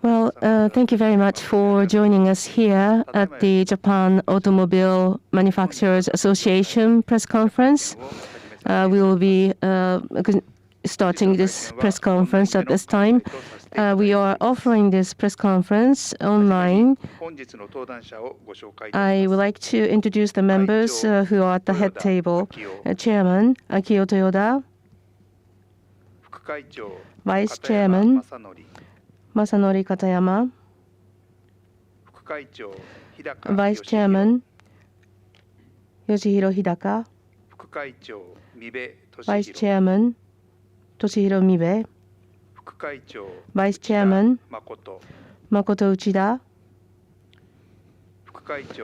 Well, thank you very much for joining us here at the Japan Automobile Manufacturers Association press conference. We will be starting this press conference at this time. We are offering this press conference online. I would like to introduce the members who are at the head table. Chairman Akio Toyoda, Vice Chairman Masanori Katayama, Vice Chairman Yoshihiro Hidaka, Vice Chairman Toshihiro Mibe, Vice Chairman Makoto Uchida,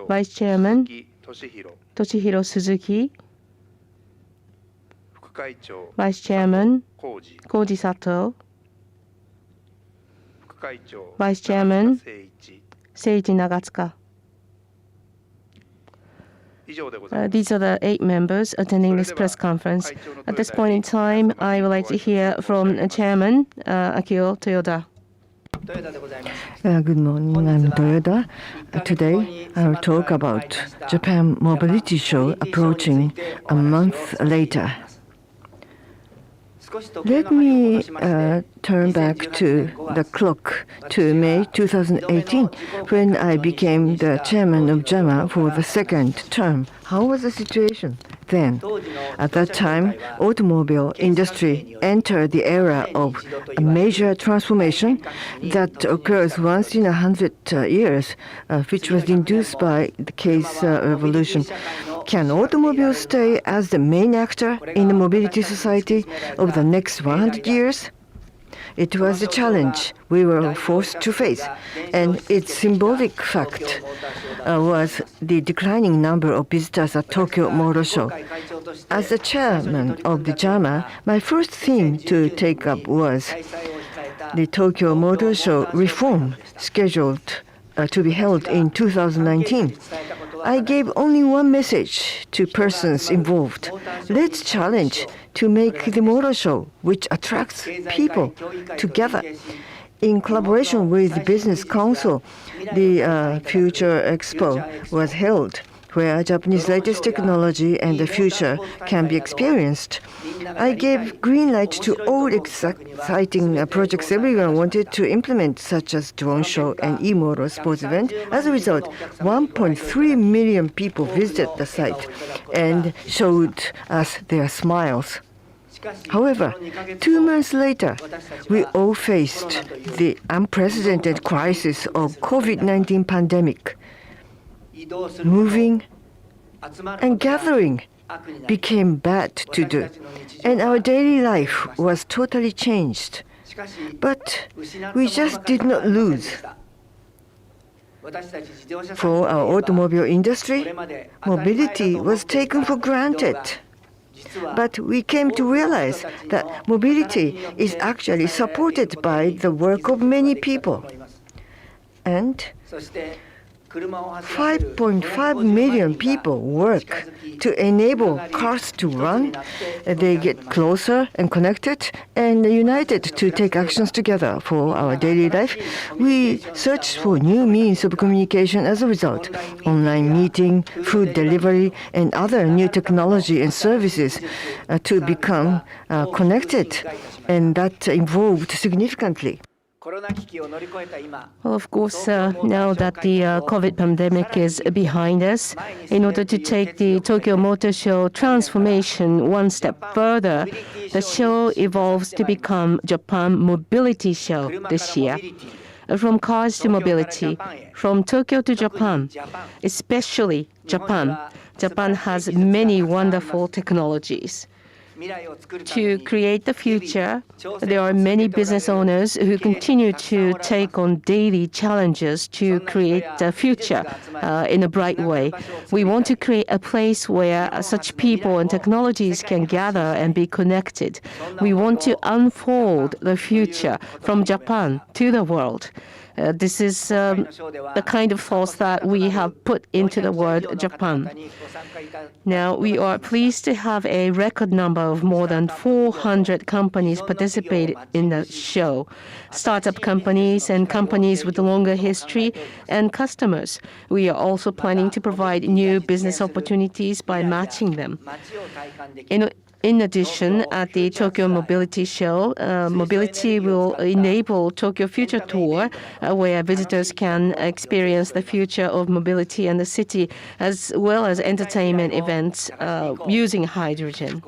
Vice Chairman Toshihiro Suzuki, Vice Chairman Koji Sato, Vice Chairman Seiji Nagatsuka. These are the 8 members attending this press conference. At this point in time, I would like to hear from Chairman Akio Toyoda. Good morning, I'm Toyoda. Today, I will talk about Japan Mobility Show approaching a month later. Let me turn back to the clock to May 2018, when I became the chairman of JAMA for the second term. How was the situation then? At that time, automobile industry entered the era of a major transformation that occurs once in 100 years, which was induced by the case revolution. Can automobiles stay as the main actor in the mobility society over the next 100 years? It was a challenge we were forced to face, and its symbolic fact was the declining number of visitors at Tokyo Motor Show. As the chairman of the JAMA, my first thing to take up was the Tokyo Motor Show reform scheduled to be held in 2019. I gave only one message to persons involved. Let's challenge to make the motor show, which attracts people, together. In collaboration with the Business Council, the Future Expo was held, where Japanese latest technology and the future can be experienced. I gave green light to all exciting projects everyone wanted to implement, such as drone show and e-motor sports event. As a result, 1.3 million people visited the site and showed us their smiles. However, 2 months later, we all faced the unprecedented crisis of COVID-19 pandemic. Moving and gathering became bad to do, and our daily life was totally changed. But we just did not lose. For our automobile industry, mobility was taken for granted. But we came to realize that mobility is actually supported by the work of many people. And 5.5 million people work to enable cars to run. They get closer and connected and united to take actions together for our daily life. We search for new means of communication as a result. Online meeting, food delivery, and other new technology and services to become connected, and that evolved significantly. Well, of course, now that the COVID pandemic is behind us, in order to take the Tokyo Motor Show transformation one step further, the show evolves to become Japan Mobility Show this year. From cars to mobility, from Tokyo to Japan, especially Japan. Japan has many wonderful technologies. To create the future, there are many business owners who continue to take on daily challenges to create the future in a bright way. We want to create a place where such people and technologies can gather and be connected. We want to unfold the future from Japan to the world. This is the kind of thoughts that we have put into the word Japan. Now, we are pleased to have a record number of more than 400 companies participate in the show. Startup companies and companies with a longer history and customers. We are also planning to provide new business opportunities by matching them. In addition, at the Tokyo Mobility Show, mobility will enable Tokyo Future Tour, where visitors can experience the future of mobility and the city, as well as entertainment events using hydrogen.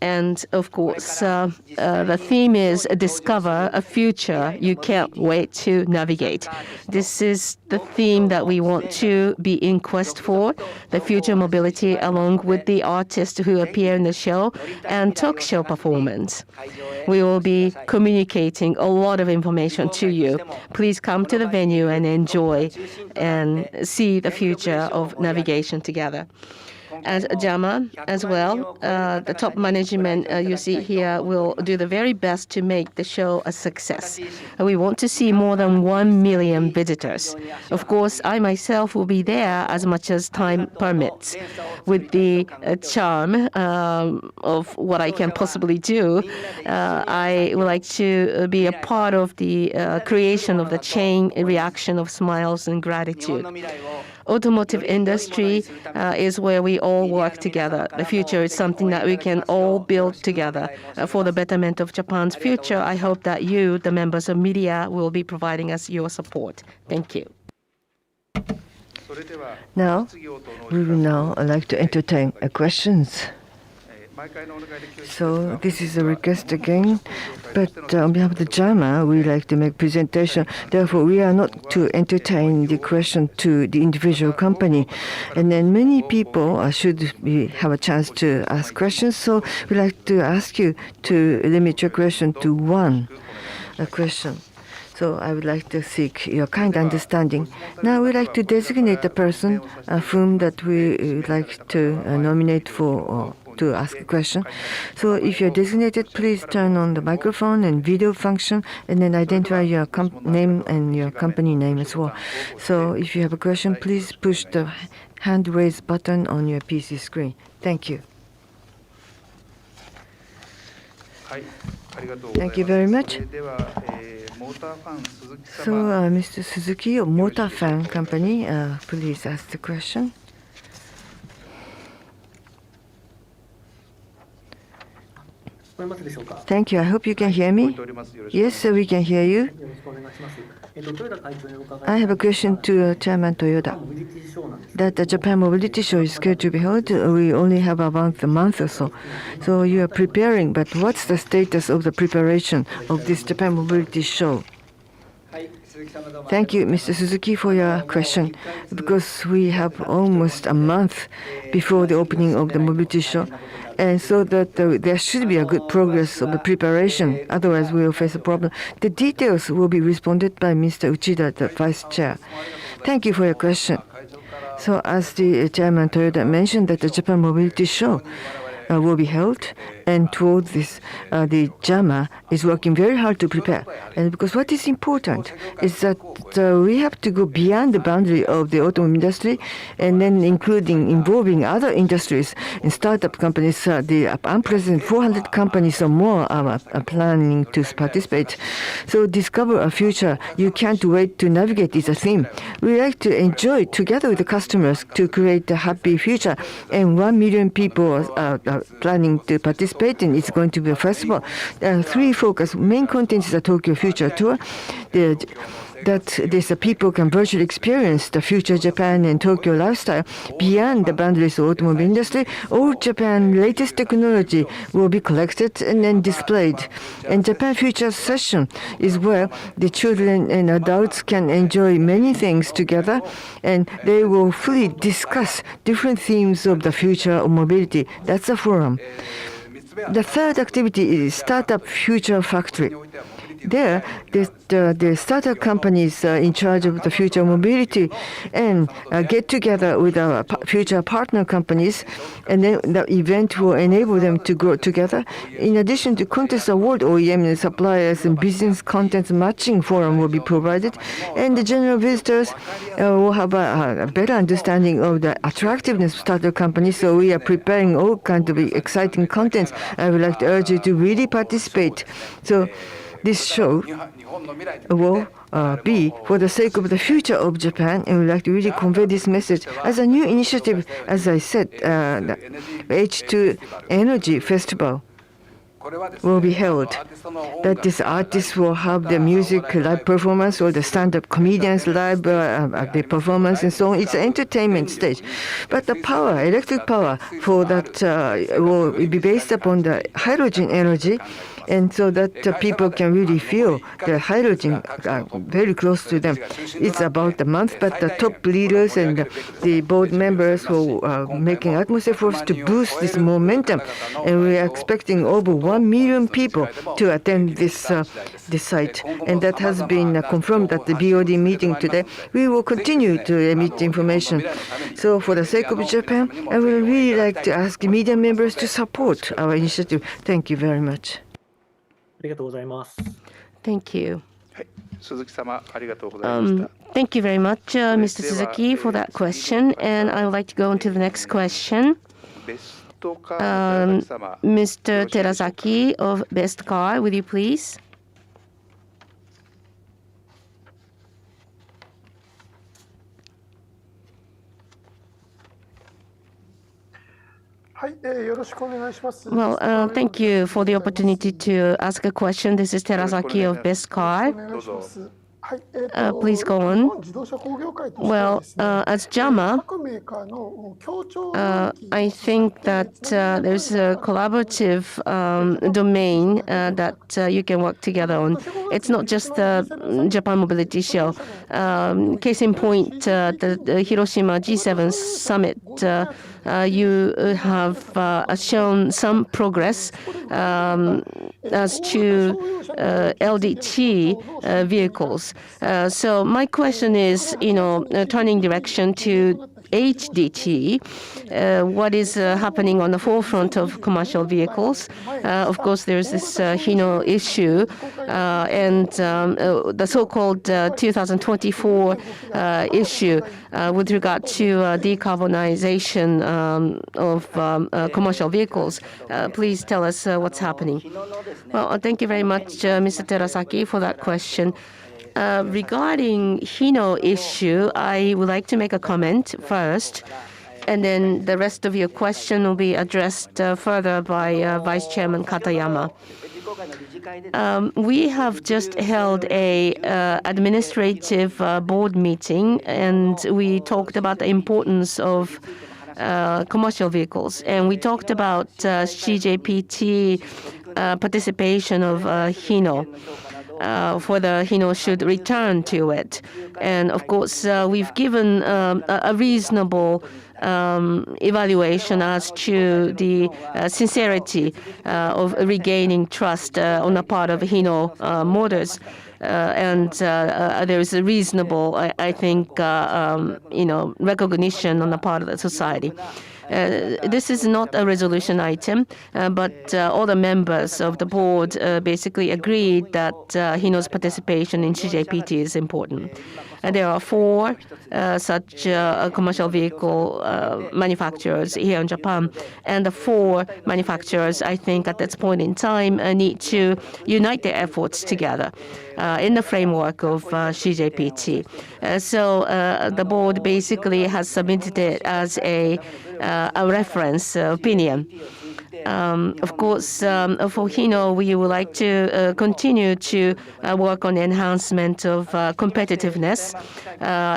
And of course, the theme is discover a future you can't wait to navigate. This is the theme that we want to be in quest for, the future mobility, along with the artists who appear in the show and talk show performance. We will be communicating a lot of information to you. Please come to the venue and enjoy and see the future of navigation together. As JAMA as well, the top management you see here will do the very best to make the show a success. We want to see more than 1 million visitors. Of course, I myself will be there as much as time permits. With the charm of what I can possibly do, I would like to be a part of the creation of the chain reaction of smiles and gratitude. Automotive industry is where we all work together. The future is something that we can all build together. For the betterment of Japan's future, I hope that you, the members of media, will be providing us your support. Thank you. Now, we will now like to entertain questions. So this is a request again, but on behalf of the JAMA, we like to make presentation. Therefore, we are not to entertain the question to the individual company. And then many people should have a chance to ask questions. So we like to ask you to limit your question to one question. So I would like to seek your kind understanding. Now we'd like to designate a person whom that we would like to nominate for to ask a question. So if you're designated, please turn on the microphone and video function and then identify your name and your company name as well. So if you have a question, please push the hand raise button on your PC screen. Thank you. Thank you very much. So Mr. Suzuki of Motor Fan Company, please ask the question. Thank you. I hope you can hear me. Yes, we can hear you. I have a question to Chairman Toyoda. That the Japan Mobility Show is scheduled to be held. We only have about a month or so. So you are preparing, but what's the status of the preparation of this Japan Mobility Show? Thank you, Mr. Suzuki, for your question. Because we have almost a month before the opening of the mobility show, and so that there should be a good progress of the preparation. Otherwise, we will face a problem. The details will be responded by Mr. Uchida, the Vice Chair. Thank you for your question. So, as the Chairman Toyoda mentioned, that the Japan Mobility Show will be held, and towards this, the JAMA is working very hard to prepare. And because what is important is that we have to go beyond the boundary of the automobile industry, and then involving other industries and startup companies. The unprecedented 400 companies or more are planning to participate. So discover a future you can't wait to navigate is a theme. We like to enjoy together with the customers to create a happy future, and 1 million people are planning to participate, and it's going to be a festival. Three focus. Main content is a Tokyo Future Tour. That people can virtually experience the future Japan and Tokyo lifestyle beyond the boundaries of the automobile industry. All Japan latest technology will be collected and then displayed. And Japan Future Session is where the children and adults can enjoy many things together, and they will fully discuss different themes of the future of mobility. That's a forum. The third activity is Startup Future Factory. there, the startup companies in charge of the future mobility and get together with our future partner companies, and then the event will enable them to grow together. In addition to contest award, OEM and suppliers and business content matching forum will be provided, and the general visitors will have a better understanding of the attractiveness of startup companies. So we are preparing all kinds of exciting contents. I would like to urge you to really participate. So this show will be for the sake of the future of Japan, and we'd like to really convey this message as a new initiative. As I said, the H2 Energy Festival will be held. That these artists will have the music live performance, or the stand-up comedians live the performance, and so on. It's an entertainment stage. But the power, electric power for that will be based upon the hydrogen energy, and so that people can really feel the hydrogen very close to them. It's about a month, but the top leaders and the board members will making utmost efforts to boost this momentum, and we are expecting over 1 million people to attend this site, and that has been confirmed at the BOD meeting today. We will continue to emit information. So for the sake of Japan, I would really like to ask media members to support our initiative. Thank you very much. Thank you. 鈴木様、ありがとうございました。 Thank you very much, Mr. Suzuki, for that question. And I would like to go on to the next question. Mr. Terasaki of Best Car, will you please? Well, thank you for the opportunity to ask a question. This is Terasaki of Best Car. Please go on. Well, as JAMA, I think that there's a collaborative domain that you can work together on. It's not just the Japan Mobility Show. Case in point, the Hiroshima G7 summit, you have shown some progress as to LDT vehicles. So my question is, turning direction to HDT, what is happening on the forefront of commercial vehicles? Of course, there's this Hino issue and the so-called 2024 issue with regard to decarbonization of commercial vehicles. Please tell us what's happening. Well, thank you very much, Mr. Terasaki, for that question. Regarding Hino issue, I would like to make a comment first, and then the rest of your question will be addressed further by Vice Chairman Katayama. We have just held a administrative board meeting, and we talked about the importance of commercial vehicles, and we talked about CJPT participation of Hino. For the Hino should return to it. And of course, we've given a reasonable evaluation as to the sincerity of regaining trust on the part of Hino Motors. And there is a reasonable, I think, recognition on the part of the society. This is not a resolution item, but all the members of the board basically agreed that Hino's participation in CJPT is important. There are 4 such commercial vehicle manufacturers here in Japan, and the 4 manufacturers, I think, at this point in time, need to unite their efforts together in the framework of CJPT. So the board basically has submitted it as a reference opinion. Of course, for Hino, we would like to continue to work on the enhancement of competitiveness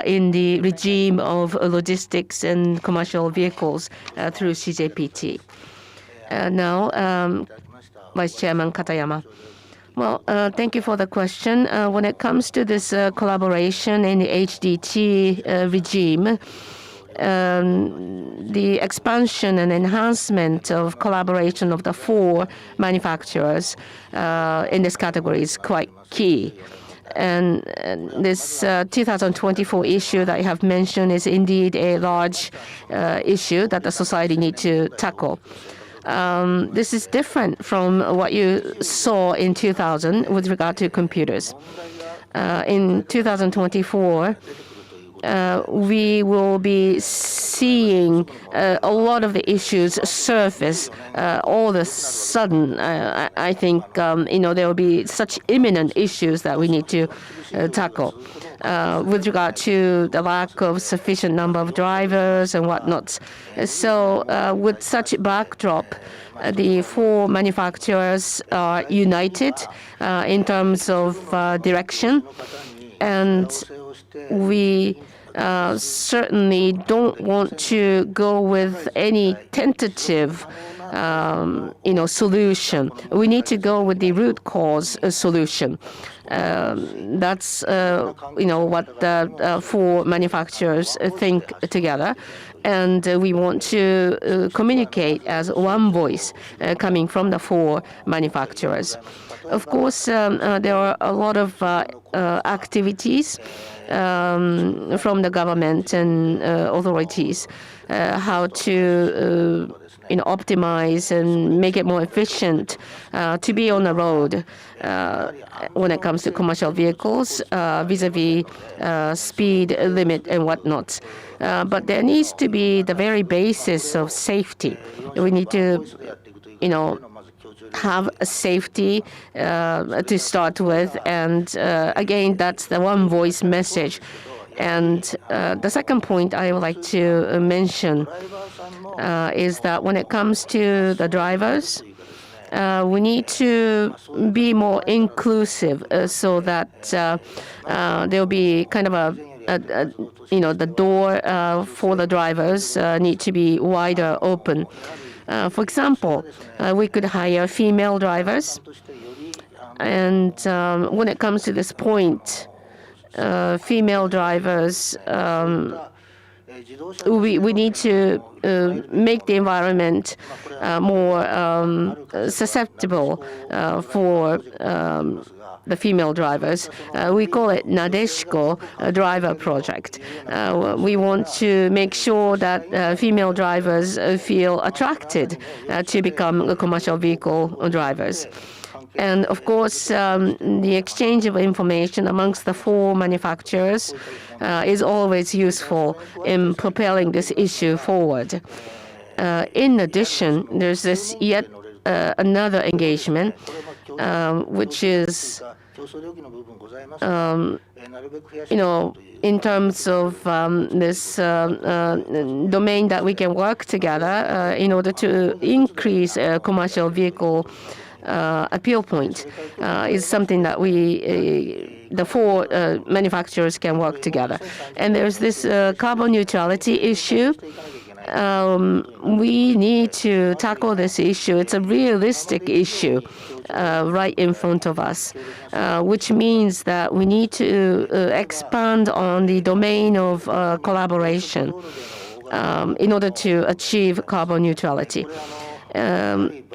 in the regime of logistics and commercial vehicles through CJPT. Now, Vice Chairman Katayama. Well, thank you for the question. When it comes to this collaboration in the HDT regime, the expansion and enhancement of collaboration of the 4 manufacturers in this category is quite key. And this 2024 issue that you have mentioned is indeed a large issue that the society needs to tackle. This is different from what you saw in 2000 with regard to computers. In 2024, we will be seeing a lot of the issues surface all of a sudden. I think there will be such imminent issues that we need to tackle with regard to the lack of sufficient number of drivers and whatnot. So with such backdrop, the 4 manufacturers are united in terms of direction, and we certainly don't want to go with any tentative solution. We need to go with the root cause solution. That's what the 4 manufacturers think together, and we want to communicate as one voice coming from the 4 manufacturers. Of course, there are a lot of activities from the government and authorities, how to optimize and make it more efficient to be on the road when it comes to commercial vehicles vis-a-vis speed limit and whatnot. But there needs to be the very basis of safety. We need to, have a safety to start with, and again, that's the one voice message. And the second point I would like to mention is that when it comes to the drivers, we need to be more inclusive so that there will be kind of the door for the drivers need to be wider open. For example, we could hire female drivers, and when it comes to this point, female drivers, we need to make the environment more susceptible for the female drivers. We call it Nadeshko Driver Project. We want to make sure that female drivers feel attracted to become commercial vehicle drivers. And of course, the exchange of information amongst the 4 manufacturers is always useful in propelling this issue forward. In addition, there's this yet another engagement, which is, in terms of this domain that we can work together in order to increase commercial vehicle appeal point is something that the 4 manufacturers can work together. And there's this carbon neutrality issue. We need to tackle this issue. It's a realistic issue right in front of us, which means that we need to expand on the domain of collaboration in order to achieve carbon neutrality.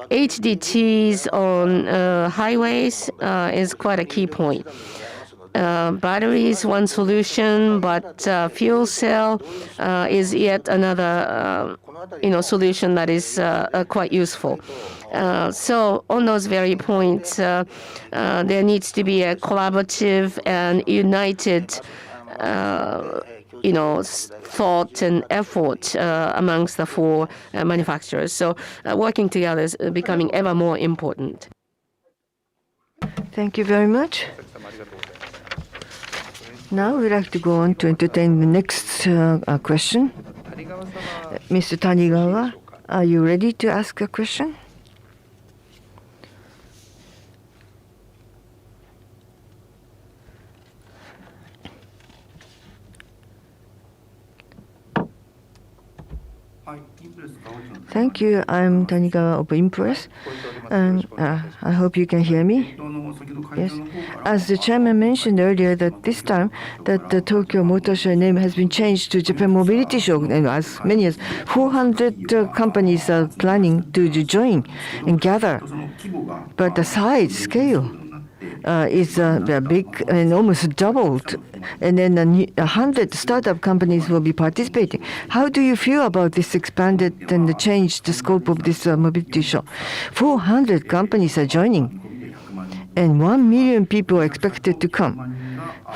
HDTs on highways is quite a key point. Battery is one solution, but fuel cell is yet another solution that is quite useful. So on those very points, there needs to be a collaborative and united thought and effort amongst the 4 manufacturers. So working together is becoming ever more important. Thank you very much. Now we'd like to go on to entertain the next question. Mr. Tanigawa, are you ready to ask a question? Thank you. I'm Tanigawa of Impress, and I hope you can hear me. Yes, as the chairman mentioned earlier, that this time that the Tokyo Motor Show name has been changed to Japan Mobility Show, and as many as 400 companies are planning to join and gather. But the size scale is big and almost doubled, and then 100 startup companies will be participating. How do you feel about this expanded and the changed scope of this mobility show? 400 companies are joining, and 1 million people are expected to come.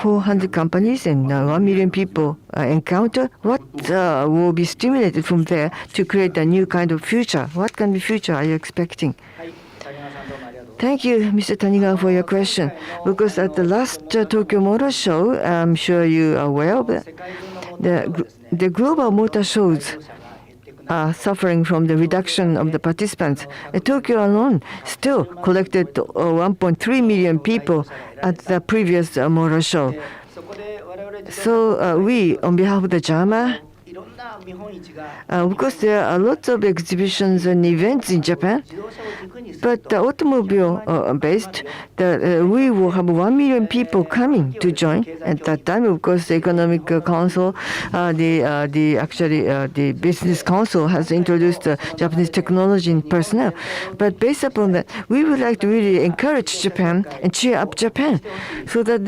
400 companies and 1 million people encounter. What will be stimulated from there to create a new kind of future? What kind of future are you expecting? Thank you, Mr. Tanigawa, for your question. Because at the last Tokyo Motor Show, I'm sure you are aware of it, the global motor shows are suffering from the reduction of the participants. Tokyo alone still collected 1.3 million people at the previous motor show. So we, on behalf of the JAMA, because there are lots of exhibitions and events in Japan, but automobile-based, we will have 1 million people coming to join. At that time, of course, the Economic Council, the Business Council has introduced Japanese technology and personnel. But based upon that, we would like to really encourage Japan and cheer up Japan, so that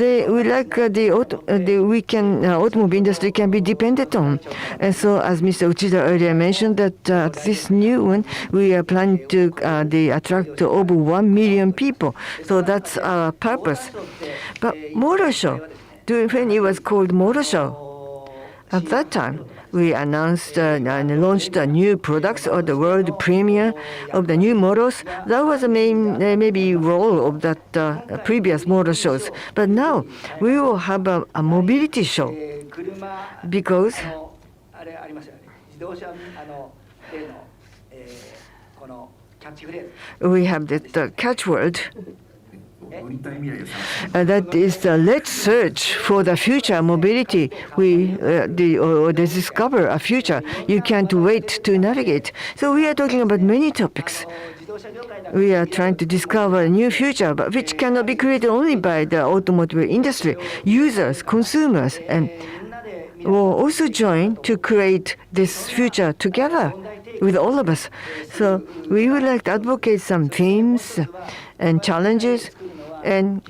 automobile industry can be dependent on. And so, as Mr. Uchida earlier mentioned, that this new one, we are planning to attract over 1 million people. So that's our purpose. But motor show, when it was called motor show, at that time, we announced and launched new products or the world premiere of the new models. That was the main maybe role of that previous motor shows. But now we will have a mobility show, because we have the catchword that is let's search for the future mobility. Or discover a future you can't wait to navigate. So we are talking about many topics. We are trying to discover a new future, but which cannot be created only by the automotive industry. Users, consumers, and will also join to create this future together with all of us. So we would like to advocate some themes and challenges, and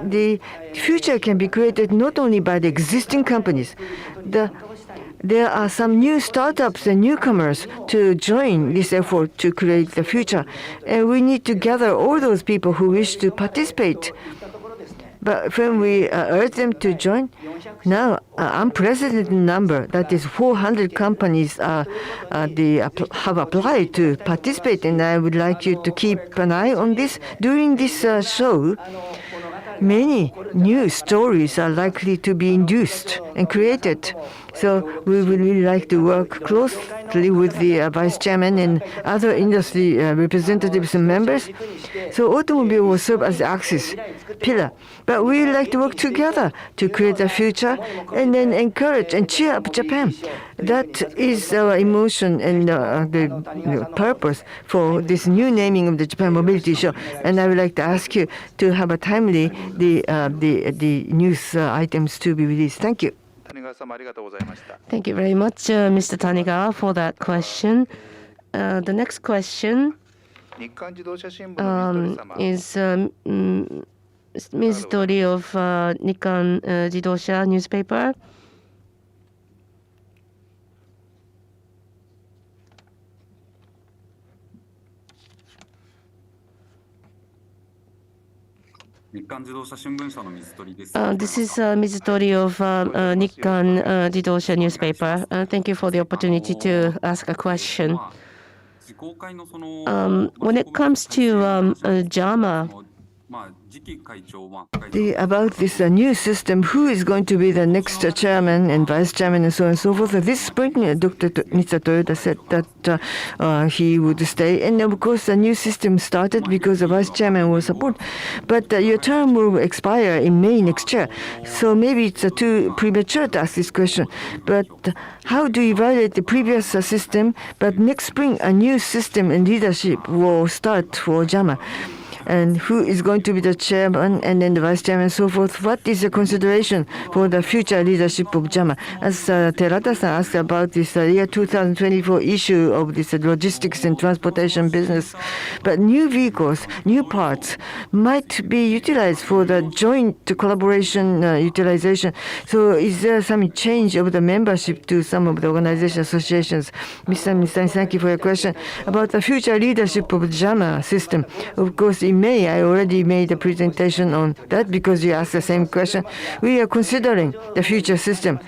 the future can be created not only by the existing companies. There are some new startups and newcomers to join this effort to create the future, and we need to gather all those people who wish to participate. But when we urge them to join, now unprecedented number, that is 400 companies have applied to participate, and I would like you to keep an eye on this. During this show, many new stories are likely to be induced and created. So we would really like to work closely with the Vice Chairman and other industry representatives and members. So automobile will serve as the axis, pillar. But we would like to work together to create a future and then encourage and cheer up Japan. That is our emotion and the purpose for this new naming of the Japan Mobility Show. And I would like to ask you to have a timely the news items to be released. Thank you. Thank you very much, Mr. Tanigawa, for that question. The next question is Ms. Tori of Nikkan Jidosha newspaper. This is Ms. Tori of Nikkan Jidosha newspaper. Thank you for the opportunity to ask a question. When it comes to JAMA, about this new system, who is going to be the next chairman and vice chairman and so on and so forth. This spring, Mr. Toyoda said that he would stay. And of course, the new system started because the vice chairman will support. But your term will expire in May next year. So maybe it's too premature to ask this question. But how do you evaluate the previous system? But next spring, a new system and leadership will start for JAMA. and who is going to be the chairman and then the vice chairman and so forth. What is the consideration for the future leadership of JAMA? As Terada-san asked about this year 2024 issue of this logistics and transportation business, but new vehicles, new parts might be utilized for the joint collaboration utilization. So is there some change of the membership to some of the organization associations? Mr. Mistani, thank you for your question. About the future leadership of JAMA system, of course, in May, I already made a presentation on that because you asked the same question. We are considering the future system.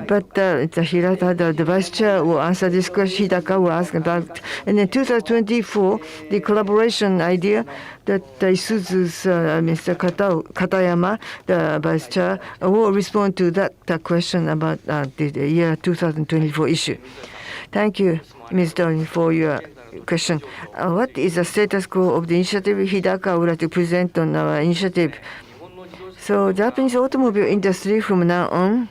But Hirata, the vice chair, will answer this question. Hidaka will ask about. And in 2024, the collaboration idea that Isuzu's Mr. Katayama, the vice chair, will respond to that question about the year 2024 issue. Thank you, Ms. Dorn, for your question. What is the status quo of the initiative? Hidaka would like to present on our initiative. So Japanese automobile industry from now on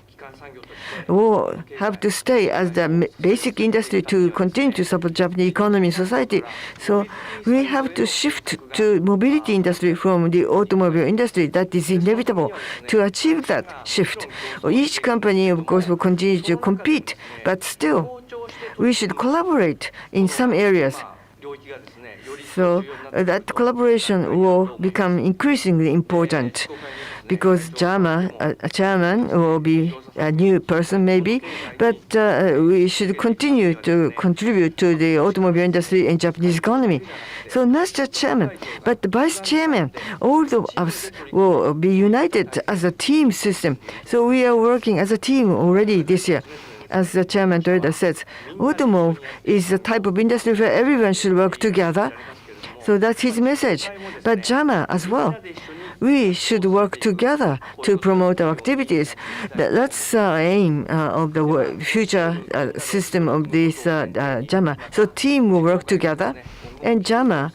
will have to stay as the basic industry to continue to support Japanese economy and society. So we have to shift to mobility industry from the automobile industry. That is inevitable. To achieve that shift, each company, of course, will continue to compete, but still, we should collaborate in some areas. So that collaboration will become increasingly important because JAMA, a chairman, will be a new person maybe, but we should continue to contribute to the automobile industry and Japanese economy. So not just chairman, but the vice chairman, all of us will be united as a team system. So we are working as a team already this year. As the chairman Toyoda says, automobile is a type of industry where everyone should work together. So that's his message. But JAMA as well. We should work together to promote our activities. That's the aim of the future system of this JAMA. So team will work together, and JAMA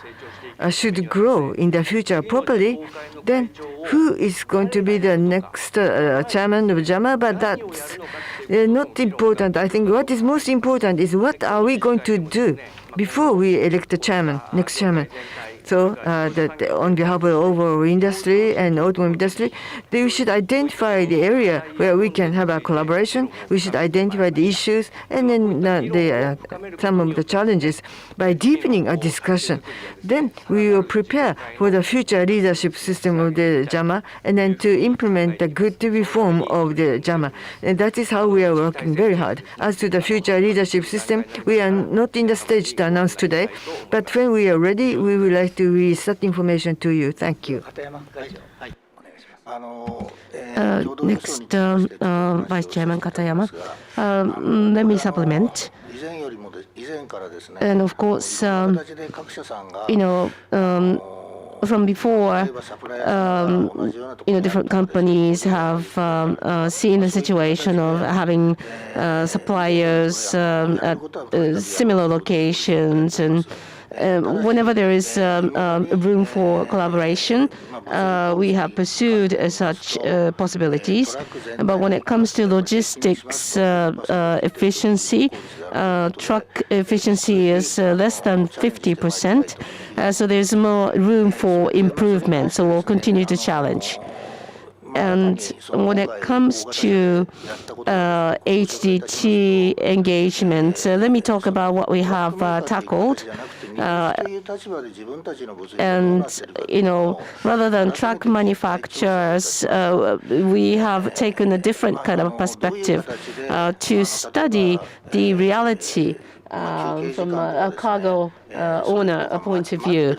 should grow in the future properly. Then who is going to be the next chairman of JAMA? But that's not important. I think what is most important is what are we going to do before we elect the chairman, next chairman. So that on behalf of the overall industry and automobile industry, we should identify the area where we can have a collaboration. We should identify the issues and then some of the challenges. By deepening our discussion, then we will prepare for the future leadership system of the JAMA and then to implement the good reform of the JAMA. And that is how we are working very hard. As to the future leadership system, we are not in the stage to announce today, but when we are ready, we would like to release that information to you. Thank you. Next, Vice Chairman Katayama. Let me supplement. And of course, from before, different companies have seen the situation of having suppliers at similar locations, and whenever there is room for collaboration, we have pursued such possibilities. But when it comes to logistics efficiency, truck efficiency is less than 50%. So there's more room for improvement. So we'll continue to challenge. And when it comes to HDT engagement, let me talk about what we have tackled. And, rather than truck manufacturers, we have taken a different kind of perspective to study the reality from a cargo owner point of view.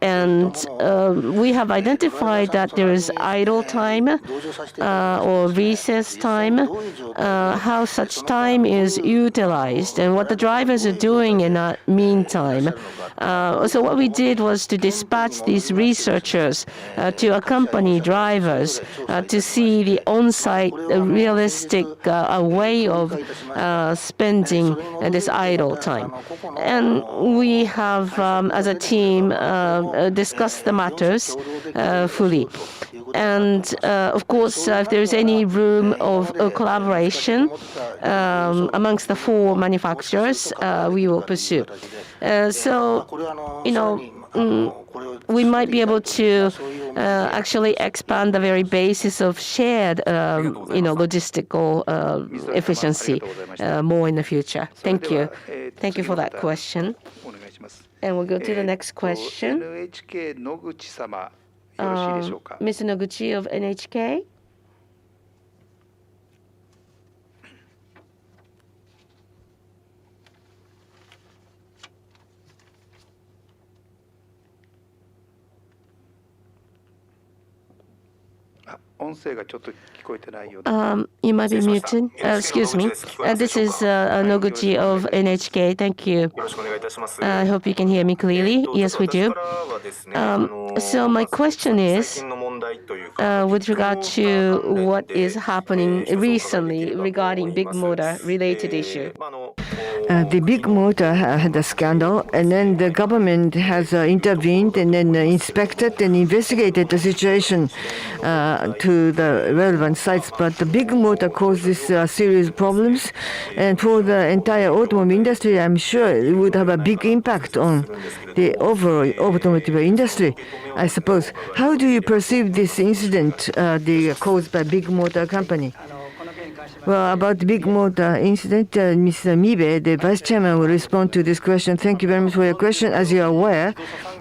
And we have identified that there is idle time or recess time, how such time is utilized, and what the drivers are doing in that meantime. So what we did was to dispatch these researchers to accompany drivers to see the on-site realistic way of spending this idle time. And we have, as a team, discussed the matters fully. And of course, if there is any room of collaboration amongst the four manufacturers, we will pursue. So, we might be able to actually expand the very basis of shared, logistical efficiency more in the future. Thank you. Thank you for that question. お願いします。And we'll go to the next question. NHK 野口様、よろしいでしょうか。Mr. Noguchi of NHK. You might be muted. Excuse me. This is Noguchi of NHK. Thank you. I hope you can hear me clearly. Yes, we do. So my question is, with regard to what is happening recently regarding big motor related issue. The big motor had a scandal, and then the government has intervened and then inspected and investigated the situation to the relevant sites. But the big motor causes serious problems, and for the entire automobile industry, I'm sure it would have a big impact on the overall automotive industry, I suppose. How do you perceive this incident caused by big motor company? Well, about the big motor incident, Mr. Mibe, the vice chairman, will respond to this question. Thank you very much for your question. As you are aware,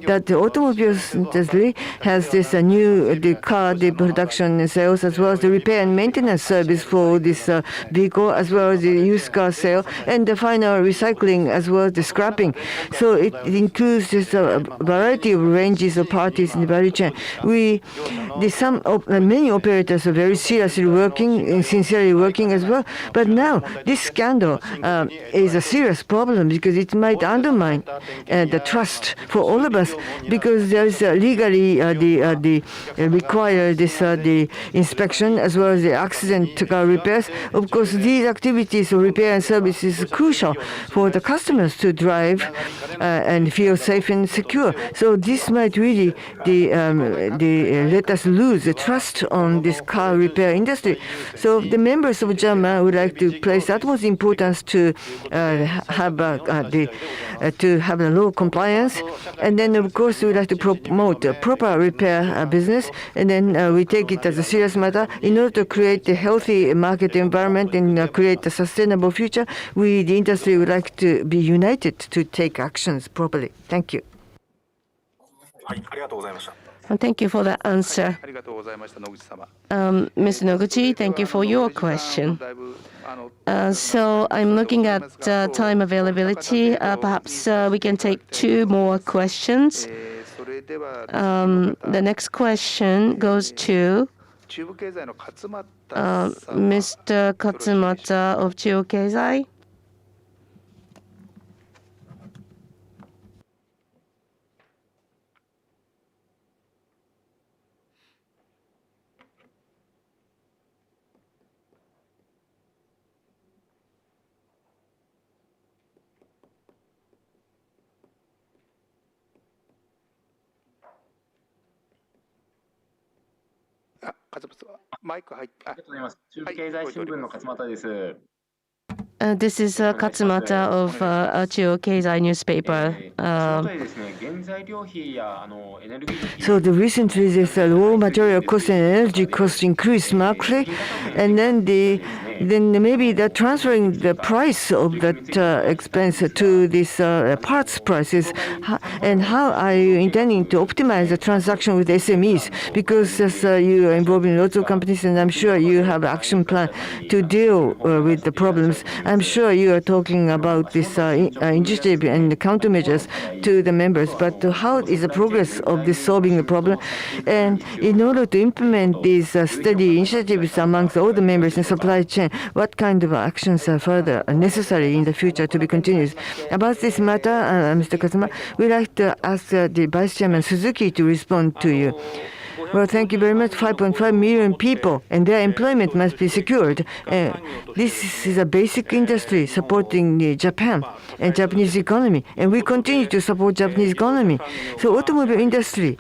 that the automobile industry has this the car, the production and sales, as well as the repair and maintenance service for this vehicle, as well as the used car sale, and the final recycling, as well as the scrapping. So it includes this variety of ranges of parties in the value chain. Many operators are very seriously working, sincerely working as well. But now this scandal is a serious problem because it might undermine the trust for all of us, because there is legally the require the inspection as well as the accident car repairs. Of course, these activities of repair and service is crucial for the customers to drive and feel safe and secure. So this might really let us lose the trust on this car repair industry. So the members of JAMA would like to place utmost importance to have a low compliance, and then of course we would like to promote a proper repair business, and then we take it as a serious matter in order to create a healthy market environment and create a sustainable future. We, the industry, would like to be united to take actions properly. Thank you. Thank you for that answer. Mr. Noguchi, thank you for your question. So I'm looking at time availability. Perhaps we can take two more questions. The next question goes to Mr. Katsumata of Chuo Keizai. This is Katsumata of Chuo Keizai newspaper. So recently this raw material cost and energy cost increased markedly, and then maybe the transferring the price of that expense to this parts prices, and how are you intending to optimize the transaction with SMEs? Because as you are involved in lots of companies, and I'm sure you have an action plan to deal with the problems. I'm sure you are talking about this initiative and the countermeasures to the members, but how is the progress of this solving the problem? And in order to implement these steady initiatives amongst all the members in supply chain, what kind of actions are further necessary in the future to be continued? About this matter, Mr. Katsuma, we'd like to ask the Vice Chairman Suzuki to respond to you. Well, thank you very much. 5.5 million people, and their employment must be secured. This is a basic industry supporting Japan and Japanese economy, and we continue to support Japanese economy. So automobile industry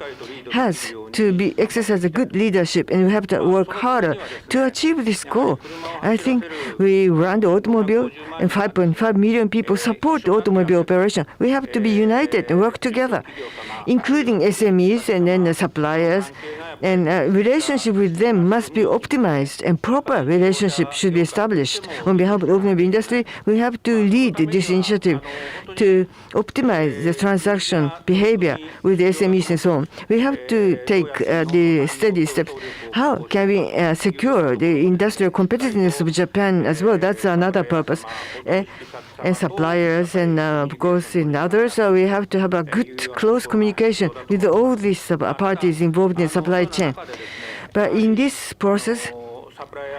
has to exercise a good leadership, and we have to work harder to achieve this goal. I think we run the automobile, and 5.5 million people support the automobile operation. We have to be united and work together, including SMEs and then the suppliers. And relationship with them must be optimized, and proper relationship should be established. On behalf of the automobile industry, we have to lead this initiative to optimize the transaction behavior with the SMEs and so on. We have to take the steady steps. How can we secure the industrial competitiveness of Japan as well? That's another purpose. And suppliers and of course in others, we have to have a good close communication with all these parties involved in the supply chain. But in this process,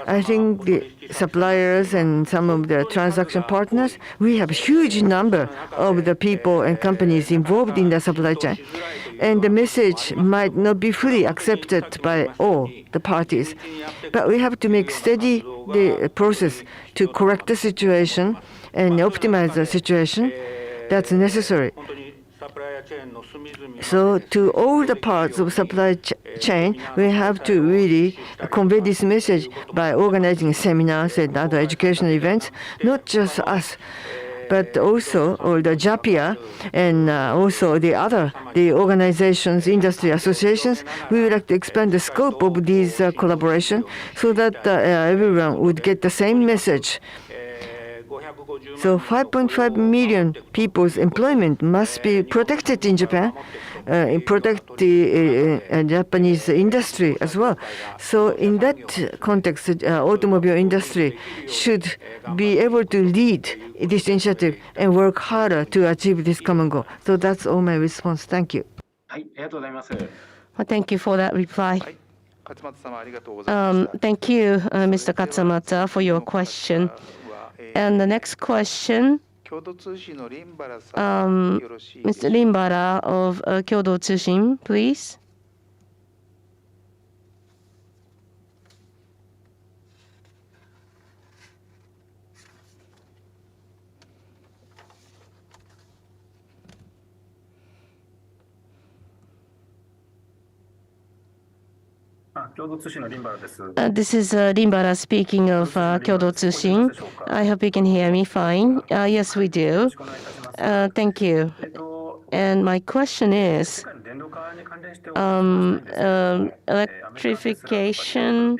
I think the suppliers and some of the transaction partners, we have a huge number of the people and companies involved in the supply chain. And the message might not be fully accepted by all the parties. But we have to make steady the process to correct the situation and optimize the situation that's necessary. So to all the parts of supply chain, we have to really convey this message by organizing seminars and other educational events, not just us, but also all the JAPIA and also the organizations, industry associations. We would like to expand the scope of these collaboration so that everyone would get the same message. So 5.5 million people's employment must be protected in Japan, protect the Japanese industry as well. So in that context, automobile industry should be able to lead this initiative and work harder to achieve this common goal. So that's all my response. Thank you. Well, thank you for that reply. Thank you, Mr. Katsamata, for your question. And the next question, Mr. Rimbara of Kyodo Tsushin, please. This is Rimbara speaking of Kyodo Tsushin. I hope you can hear me fine. Yes, we do. Thank you. And my question is, electrification,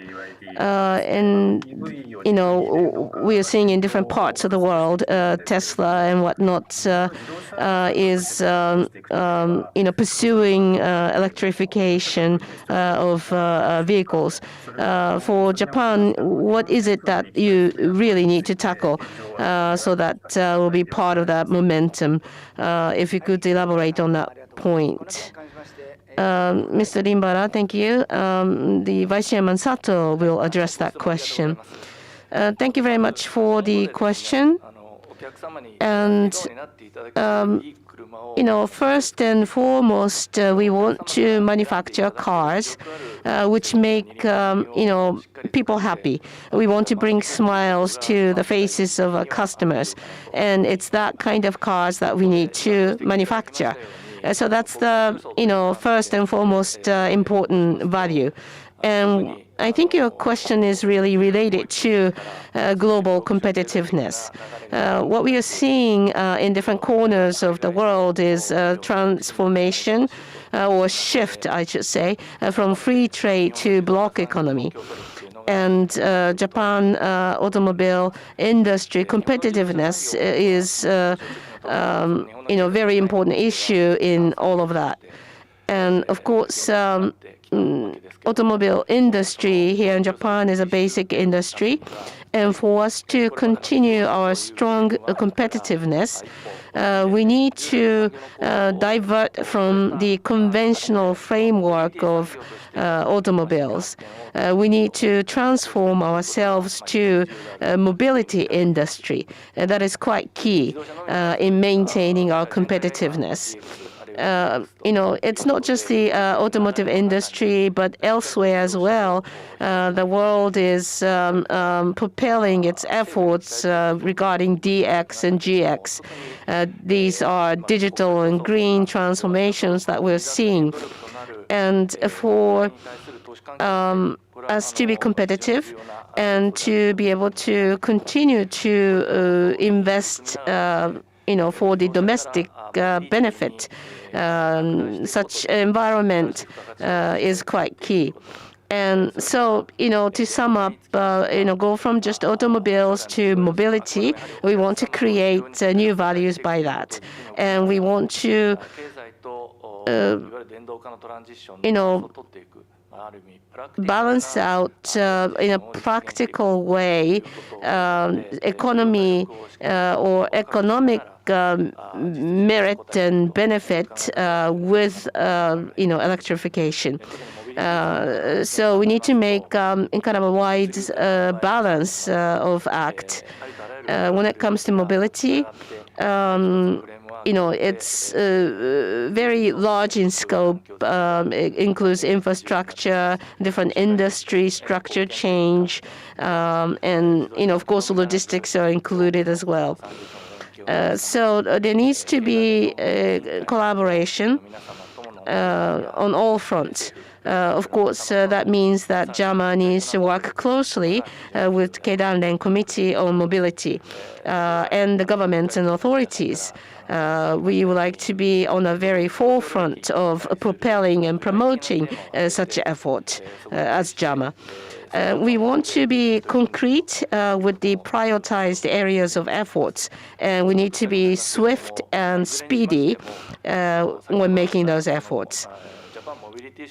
and we are seeing in different parts of the world, Tesla and whatnot is pursuing electrification of vehicles. For Japan, what is it that you really need to tackle so that will be part of that momentum? If you could elaborate on that point. Mr. Rimbara, thank you. The Vice Chairman Sato will address that question. Thank you very much for the question. And first and foremost, we want to manufacture cars which make people happy. We want to bring smiles to the faces of our customers, and it's that kind of cars that we need to manufacture. So that's the first and foremost important value. And I think your question is really related to global competitiveness. What we are seeing in different corners of the world is transformation or shift, I should say, from free trade to block economy. And Japan automobile industry competitiveness is very important issue in all of that. And of course, automobile industry here in Japan is a basic industry. And for us to continue our strong competitiveness, we need to divert from the conventional framework of automobiles. We need to transform ourselves to mobility industry. That is quite key in maintaining our competitiveness. it's not just the automotive industry, but elsewhere as well. The world is propelling its efforts regarding DX and GX. These are digital and green transformations that we're seeing. And for us to be competitive and to be able to continue to invest for the domestic benefit, such environment is quite key. And so, to sum up, go from just automobiles to mobility, we want to create new values by that. And we want to, balance out in a practical way economy or economic merit and benefit with electrification. So we need to make kind of a wide balance of act. When it comes to mobility, it's very large in scope. It includes infrastructure, different industry structure change, and of course logistics are included as well. So there needs to be collaboration on all fronts. Of course, that means that JAMA needs to work closely with Keidanren Committee on Mobility and the governments and authorities. We would like to be on the very forefront of propelling and promoting such an effort as JAMA. We want to be concrete with the prioritized areas of efforts, and we need to be swift and speedy when making those efforts.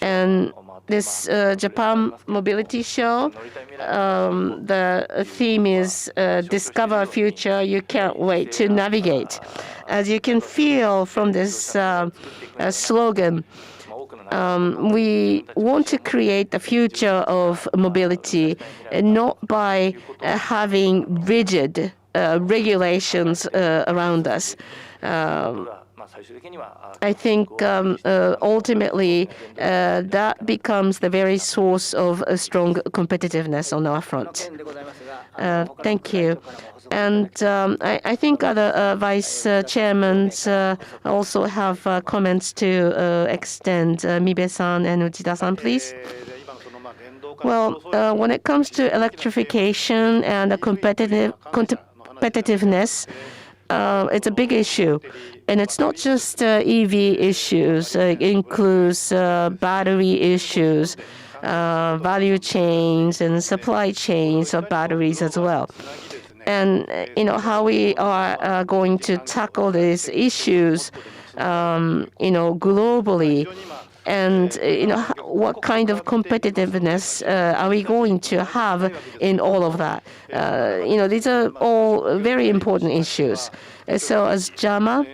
And this Japan Mobility Show, the theme is Discover Future, You Can't Wait to Navigate. As you can feel from this slogan, we want to create the future of mobility, not by having rigid regulations around us. I think ultimately that becomes the very source of a strong competitiveness on our front. Thank you. And I think other vice chairmen also have comments to extend. Mibe-san and Uchida-san, please. Well, when it comes to electrification and the competitiveness, it's a big issue. And it's not just EV issues. It includes battery issues, value chains, and supply chains of batteries as well. And how we are going to tackle these issues, globally, and what kind of competitiveness are we going to have in all of that? These are all very important issues. So as JAMA,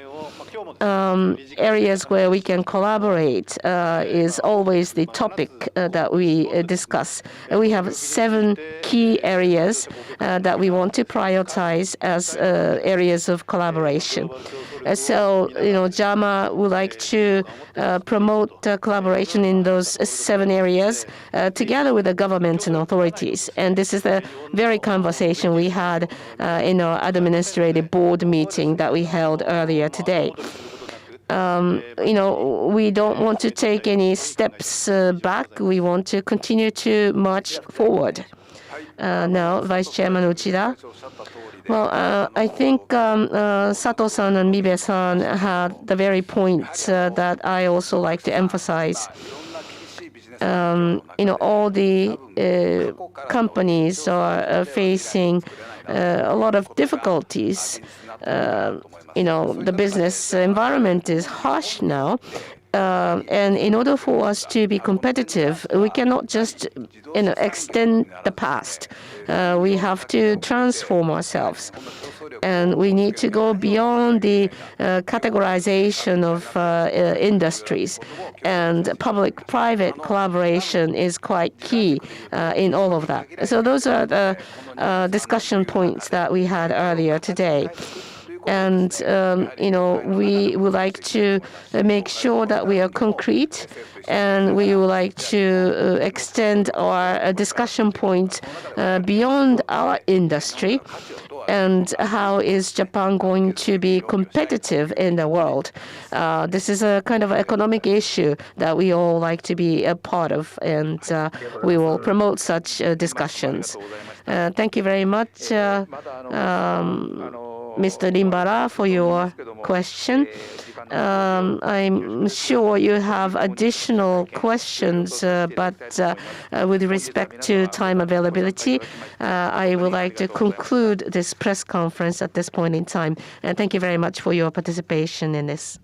areas where we can collaborate is always the topic that we discuss. We have 7 key areas that we want to prioritize as areas of collaboration. So, JAMA would like to promote collaboration in those 7 areas together with the governments and authorities. And this is the very conversation we had in our administrative board meeting that we held earlier today. We don't want to take any steps back. We want to continue to march forward. Now, Vice Chairman Uchida. Well, I think Sato-san and Mibe-san had the very points that I also like to emphasize. All the companies are facing a lot of difficulties. The business environment is harsh now. And in order for us to be competitive, we cannot just extend the past. We have to transform ourselves. And we need to go beyond the categorization of industries. And public-private collaboration is quite key in all of that. So those are the discussion points that we had earlier today. And we would like to make sure that we are concrete, and we would like to extend our discussion point beyond our industry. And how is Japan going to be competitive in the world? This is a kind of economic issue that we all like to be a part of, and we will promote such discussions. Thank you very much, Mr. Limbara, for your question. I'm sure you have additional questions, but with respect to time availability, I would like to conclude this press conference at this point in time. And thank you very much for your participation in this.